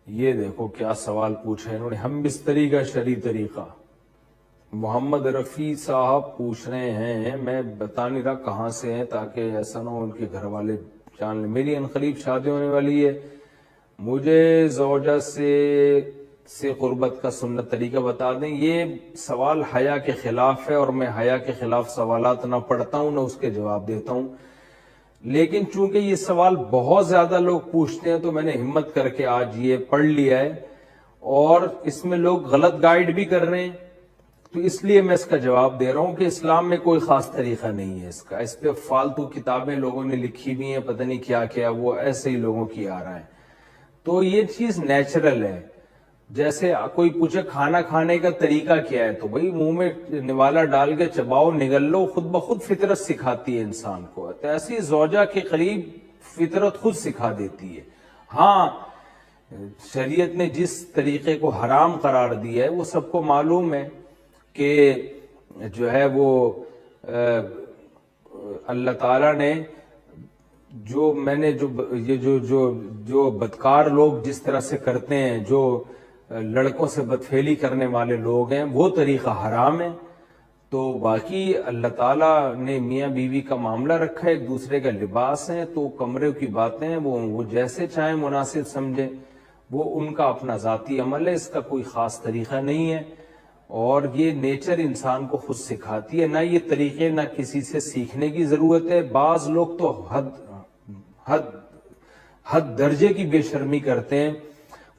یہ دیکھو کیا سوال پوچھا ہے انہوں نے، ہم بستری کا شرعی طریقہ۔ محمد رفیع صاحب پوچھ رہے ہیں، میں بتا نہیں رہا کہاں سے ہیں تاکہ ایسا نہ ہو ان کے گھر والے جان لیں۔ میری عنقریب شادی ہونے والی ہے، مجھے زوجہ سے قربت کا سنت طریقہ بتا دیں۔ یہ سوال حیا کے خلاف ہے اور میں حیا کے خلاف سوالات نہ پڑھتا ہوں نہ اس کے جواب دیتا ہوں، لیکن چونکہ یہ سوال بہت زیادہ لوگ پوچھتے ہیں تو میں نے ہمت کر کے آج یہ پڑھ لیا ہے، اور اس میں لوگ غلط گائیڈ بھی کر رہے ہیں، تو اس لیے میں اس کا جواب دے رہا ہوں کہ اسلام میں کوئی خاص طریقہ نہیں ہے اس کا۔ اس پہ فالتو کتابیں لوگوں نے لکھی بھی ہیں، پتہ نہیں کیا کیا، وہ ایسے ہی لوگوں کی آ رہا ہے۔ تو یہ چیز نیچرل ہے، جیسے کوئی پوچھے کھانا کھانے کا طریقہ کیا ہے، تو بھئی منہ میں نوالا ڈال کے چباؤ نگل لو، خود بخود فطرت سکھاتی ہے انسان کو، تو ایسی زوجہ کے قریب فطرت خود سکھا دیتی ہے۔ ہاں، شریعت نے جس طریقے کو حرام قرار دیا ہے وہ سب کو معلوم ہے کہ جو ہے وہ اللہ تعالیٰ نے جو میں نے جو بدکار لوگ جس طرح سے کرتے ہیں، جو لڑکوں سے بدفعلی کرنے والے لوگ ہیں، وہ طریقہ حرام ہے۔ تو باقی اللہ تعالیٰ نے میاں بیوی کا معاملہ رکھا ہے، ایک دوسرے کا لباس ہے، تو کمرے کی باتیں ہیں وہ جیسے چاہیں مناسب سمجھے، وہ ان کا اپنا ذاتی عمل ہے، اس کا کوئی خاص طریقہ نہیں ہے، اور یہ نیچر انسان کو خود سکھاتی ہے، نہ یہ طریقے نہ کسی سے سیکھنے کی ضرورت ہے۔ بعض لوگ تو حد درجے کی بے شرمی کرتے ہیں،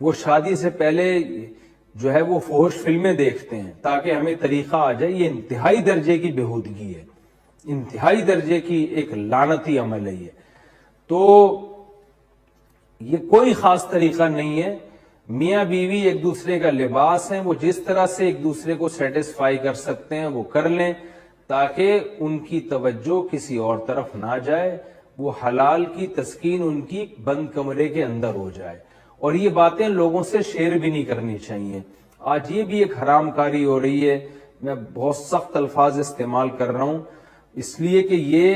وہ شادی سے پہلے جو ہے وہ فحش فلمیں دیکھتے ہیں تاکہ ہمیں طریقہ آ جائے۔ یہ انتہائی درجے کی بےہودگی ہے، انتہائی درجے کی ایک لعنتی عمل ہے یہ۔ تو یہ کوئی خاص طریقہ نہیں ہے، میاں بیوی ایک دوسرے کا لباس ہیں، وہ جس طرح سے ایک دوسرے کو سیٹسفائی کر سکتے ہیں وہ کر لیں، تاکہ ان کی توجہ کسی اور طرف نہ جائے، وہ حلال کی تسکین ان کی بند کمرے کے اندر ہو جائے۔ اور یہ باتیں لوگوں سے شیئر بھی نہیں کرنی چاہیے۔ آج یہ بھی ایک حرام کاری ہو رہی ہے، میں بہت سخت الفاظ استعمال کر رہا ہوں اس لیے کہ یہ،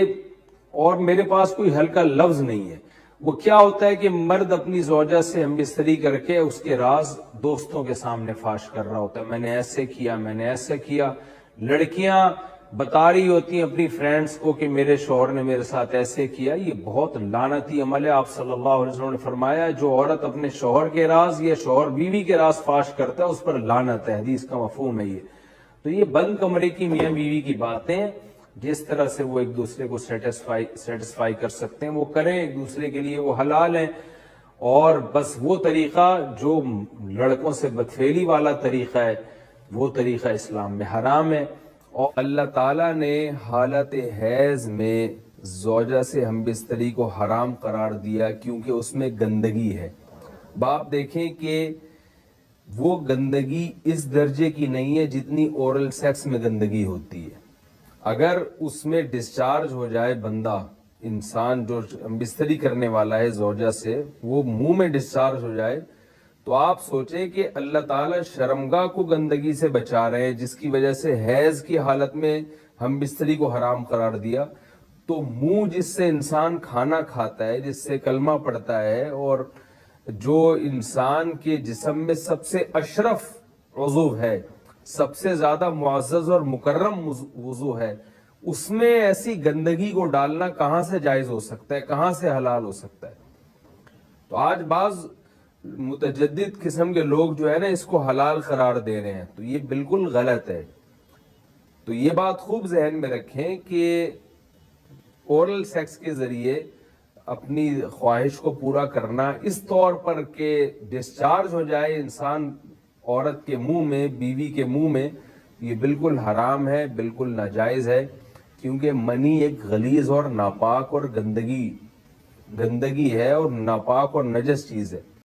اور میرے پاس کوئی ہلکا لفظ نہیں ہے۔ وہ کیا ہوتا ہے کہ مرد اپنی زوجہ سے ہم بستری کر کے اس کے راز دوستوں کے سامنے فاش کر رہا ہوتا ہے، میں نے ایسے کیا، میں نے ایسے کیا۔ لڑکیاں بتا رہی ہوتی ہیں اپنی فرینڈز کو کہ میرے شوہر نے میرے ساتھ ایسے کیا۔ یہ بہت لعنتی عمل ہے۔ آپ صلی اللہ علیہ وسلم نے فرمایا جو عورت اپنے شوہر کے راز یا شوہر بیوی کے راز فاش کرتا ہے اس پر لعنت ہے، حدیث کا مفہوم ہے یہ۔ تو یہ بند کمرے کی میاں بیوی کی باتیں، جس طرح سے وہ ایک دوسرے کو سیٹسفائی کر سکتے ہیں وہ کریں، ایک دوسرے کے لیے وہ حلال ہیں، اور بس وہ طریقہ جو لڑکوں سے بدفعلی والا طریقہ ہے وہ طریقہ اسلام میں حرام ہے۔ اور اللہ تعالیٰ نے حالت حیض میں زوجہ سے ہم بستری کو حرام قرار دیا کیونکہ اس میں گندگی ہے۔ باپ دیکھیں کہ وہ گندگی اس درجے کی نہیں ہے جتنی اورل سیکس میں گندگی ہوتی ہے۔ اگر اس میں ڈسچارج ہو جائے بندہ، انسان جو بستری کرنے والا ہے زوجہ سے، وہ منہ میں ڈسچارج ہو جائے، تو آپ سوچیں کہ اللہ تعالیٰ شرمگاہ کو گندگی سے بچا رہے ہیں، جس کی وجہ سے حیض کی حالت میں ہم بستری کو حرام قرار دیا، تو منہ جس سے انسان کھانا کھاتا ہے، جس سے کلمہ پڑھتا ہے، اور جو انسان کے جسم میں سب سے اشرف عضو ہے، سب سے زیادہ معزز اور مکرم وضو ہے، اس میں ایسی گندگی کو ڈالنا کہاں سے جائز ہو سکتا ہے، کہاں سے حلال ہو سکتا ہے؟ تو آج بعض متجدد قسم کے لوگ جو ہے نا اس کو حلال قرار دے رہے ہیں، تو یہ بالکل غلط ہے۔ تو یہ بات خوب ذہن میں رکھیں کہ اورل سیکس کے ذریعے اپنی خواہش کو پورا کرنا اس طور پر کہ ڈسچارج ہو جائے انسان عورت کے منہ میں، بیوی کے منہ میں، یہ بالکل حرام ہے، بالکل ناجائز ہے، کیونکہ منی ایک غلیظ اور ناپاک اور گندگی ہے اور ناپاک اور نجس چیز ہے۔